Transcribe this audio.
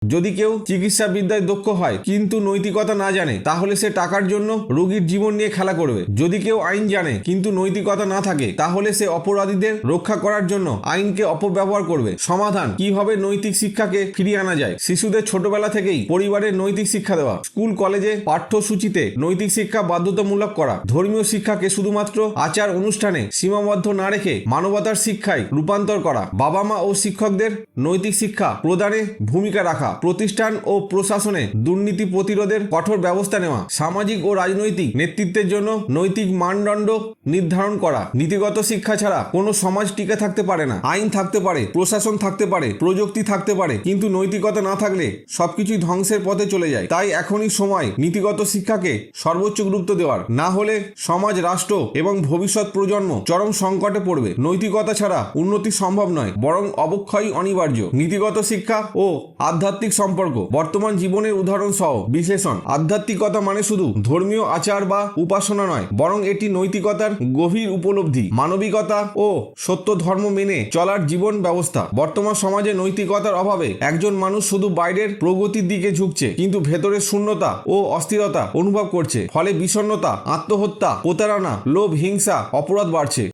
যদি কেউ চিকিৎসা বিদ্যায় দক্ষ হয় কিন্তু নৈতিকতা না জানে, তাহলে সে টাকার জন্য রোগীর জীবন নিয়ে খেলা করবে। যদি কেউ আইন জানে কিন্তু নৈতিকতা না থাকে, তাহলে সে অপরাধীদের রক্ষা করার জন্য আইনকে অপব্যবহার করবে। সমাধান: কিভাবে নৈতিক শিক্ষাকে ফিরিয়ে আনা যায়? শিশুদের ছোটবেলা থেকেই পরিবারের নৈতিক শিক্ষা দেওয়া, স্কুল কলেজে পাঠ্যসূচিতে নৈতিক শিক্ষা বাধ্যতামূলক করা, ধর্মীয় শিক্ষাকে শুধুমাত্র আচার অনুষ্ঠানে সীমাবদ্ধ না রেখে মানবতার শিক্ষায় রূপান্তর করা, বাবা মা ও শিক্ষকদের নৈতিক শিক্ষা প্রদানে ভূমিকা রাখা, প্রতিষ্ঠান ও প্রশাসনে দুর্নীতি প্রতিরোধের কঠোর ব্যবস্থা নেওয়া, সামাজিক ও রাজনৈতিক নেতৃত্বের জন্য নৈতিক মানদণ্ড নির্ধারণ করা। নীতিগত শিক্ষা ছাড়া কোনো সমাজ টিকে থাকতে পারে না। আইন থাকতে পারে, প্রশাসন থাকতে পারে, প্রযুক্তি থাকতে পারে, কিন্তু নৈতিকতা না থাকলে সবকিছুই ধ্বংসের পথে চলে যায়। তাই এখনই সময় নীতিগত শিক্ষাকে সর্বোচ্চ গুরুত্ব দেওয়ার। না হলে সমাজ, রাষ্ট্র এবং ভবিষ্যৎ প্রজন্ম চরম সংকটে পড়বে। নৈতিকতা ছাড়া উন্নতি সম্ভব নয়, বরং অবক্ষয় অনিবার্য। নীতিগত শিক্ষা ও আধ্যাত্মিক সম্পর্ক। বর্তমান জীবনের উদাহরণ সহ বিশ্লেষণ: আধ্যাত্মিকতা মানে শুধু ধর্মীয় আচার বা উপাসনা নয়, বরং এটি নৈতিকতার গভীর উপলব্ধি, মানবিকতা ও সত্য ধর্ম মেনে চলার জীবন ব্যবস্থা। বর্তমান সমাজে নৈতিকতার অভাবে একজন মানুষ শুধু বাইরের প্রগতির দিকে ঝুঁকছে, কিন্তু ভেতরের শূন্যতা ও অস্থিরতা অনুভব করছে। ফলে বিষণ্ণতা, আত্মহত্যা, প্রতারণা, লোভ, হিংসা, অপরাধ বাড়ছে।